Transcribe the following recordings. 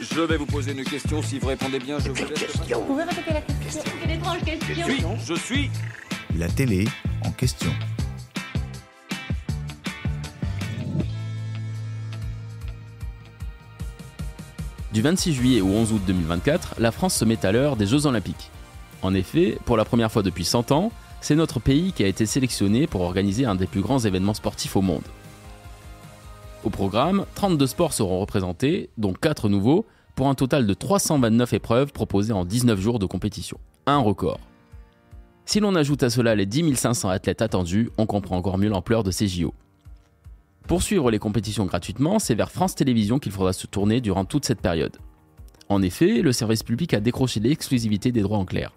Je vais vous poser une question. Si vous répondez bien, je vous laisse. Vous pouvez répéter la question? Quelle étrange question. Je suis. La télé en question. Du 26 juillet au 11 août 2024, la France se met à l'heure des Jeux Olympiques. En effet, pour la première fois depuis 100 ans, c'est notre pays qui a été sélectionné pour organiser un des plus grands événements sportifs au monde. Au programme, 32 sports seront représentés, dont 4 nouveaux, pour un total de 329 épreuves proposées en 19 jours de compétition. Un record. Si l'on ajoute à cela les 10 500 athlètes attendus, on comprend encore mieux l'ampleur de ces JO. Pour suivre les compétitions gratuitement, c'est vers France Télévisions qu'il faudra se tourner durant toute cette période. En effet, le service public a décroché l'exclusivité des droits en clair.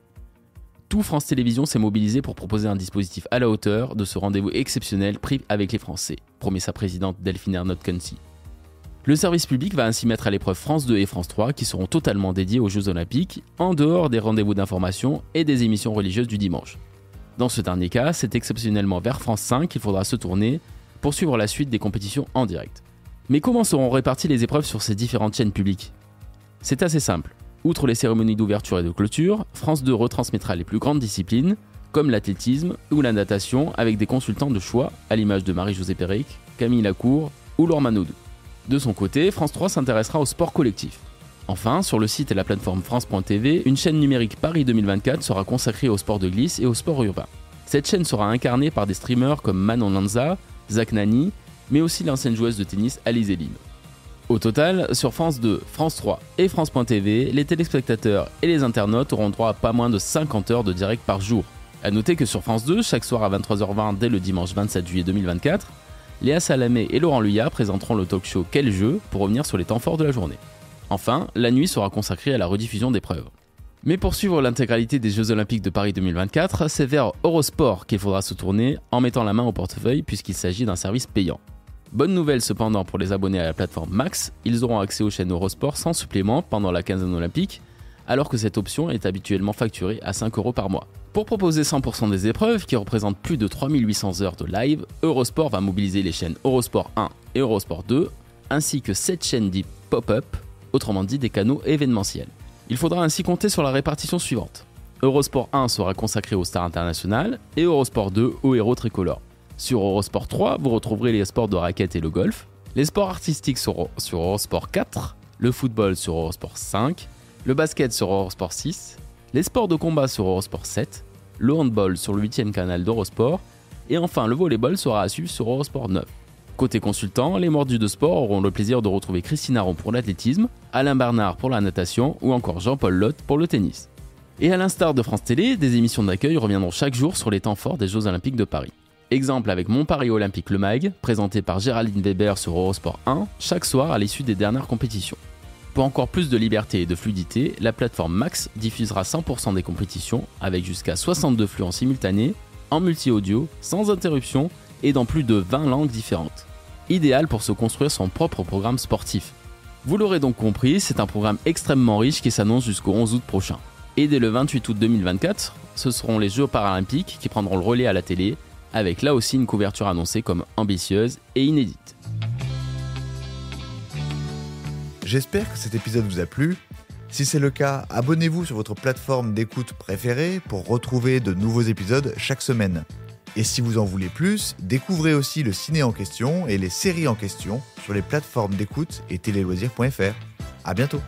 Tout France Télévisions s'est mobilisé pour proposer un dispositif à la hauteur de ce rendez-vous exceptionnel pris avec les Français, promet sa présidente Delphine Ernotte-Kunci. Le service public va ainsi mettre à l'épreuve France 2 et France 3 qui seront totalement dédiés aux Jeux Olympiques, en dehors des rendez-vous d'information et des émissions religieuses du dimanche. Dans ce dernier cas, c'est exceptionnellement vers France 5 qu'il faudra se tourner pour suivre la suite des compétitions en direct. Mais comment seront réparties les épreuves sur ces différentes chaînes publiques ? C'est assez simple. Outre les cérémonies d'ouverture et de clôture, France 2 retransmettra les plus grandes disciplines, comme l'athlétisme ou la natation, avec des consultants de choix, à l'image de Marie-Josée Pérec, Camille Lacour ou Laure Manodou. De son côté, France 3 s'intéressera au sport collectif. Enfin, sur le site et la plateforme France.tv, une chaîne numérique Paris 2024 sera consacrée au sport de glisse et au sport urbain. Cette chaîne sera incarnée par des streamers comme Manon Lanza, Zach Nani, mais aussi l'ancienne joueuse de tennis Alizé Lim. Au total, sur France 2, France 3 et France.tv, les téléspectateurs et les internautes auront droit à pas moins de 50 heures de direct par jour. A noter que sur France 2, chaque soir à 23h20 dès le dimanche 27 juillet 2024, Léa Salamé et Laurent Luyat présenteront le talk show Quel jeu pour revenir sur les temps forts de la journée. Enfin, la nuit sera consacrée à la rediffusion d'épreuves. Mais pour suivre l'intégralité des Jeux Olympiques de Paris 2024, c'est vers Eurosport qu'il faudra se tourner en mettant la main au portefeuille puisqu'il s'agit d'un service payant. Bonne nouvelle cependant pour les abonnés à la plateforme Max, ils auront accès aux chaînes Eurosport sans supplément pendant la quinzaine olympique, alors que cette option est habituellement facturée à 5 € par mois. Pour proposer 100% des épreuves, qui représentent plus de 3800 heures de live, Eurosport va mobiliser les chaînes Eurosport 1 et Eurosport 2, ainsi que 7 chaînes dites pop-up, autrement dit des canaux événementiels. Il faudra ainsi compter sur la répartition suivante. Eurosport 1 sera consacré aux stars internationales et Eurosport 2 aux héros tricolores. Sur Eurosport 3, vous retrouverez les sports de raquettes et le golf, les sports artistiques sur Eurosport 4, le football sur Eurosport 5, le basket sur Eurosport 6, les sports de combat sur Eurosport 7, le handball sur le 8e canal d'Eurosport, et enfin le volleyball sera à suivre sur Eurosport 9. Côté consultant, les mordus de sport auront le plaisir de retrouver Christine Aron pour l'athlétisme, Alain Bernard pour la natation ou encore Jean-Paul Lotte pour le tennis. Et à l'instar de France Télé, des émissions d'accueil reviendront chaque jour sur les temps forts des Jeux Olympiques de Paris. Exemple avec Mon Paris Olympique Le Mag, présenté par Géraldine Weber sur Eurosport 1, chaque soir à l'issue des dernières compétitions. Pour encore plus de liberté et de fluidité, la plateforme Max diffusera 100% des compétitions avec jusqu'à 62 flux en simultané, en multi-audio, sans interruption et dans plus de 20 langues différentes. Idéal pour se construire son propre programme sportif. Vous l'aurez donc compris, c'est un programme extrêmement riche qui s'annonce jusqu'au 11 août prochain. Et dès le 28 août 2024, ce seront les Jeux paralympiques qui prendront le relais à la télé, avec là aussi une couverture annoncée comme ambitieuse et inédite. J'espère que cet épisode vous a plu. Si c'est le cas, abonnez-vous sur votre plateforme d'écoute préférée pour retrouver de nouveaux épisodes chaque semaine. Et si vous en voulez plus, découvrez aussi le ciné en question et les séries en question sur les plateformes d'écoute et téléloisirs.fr. À bientôt.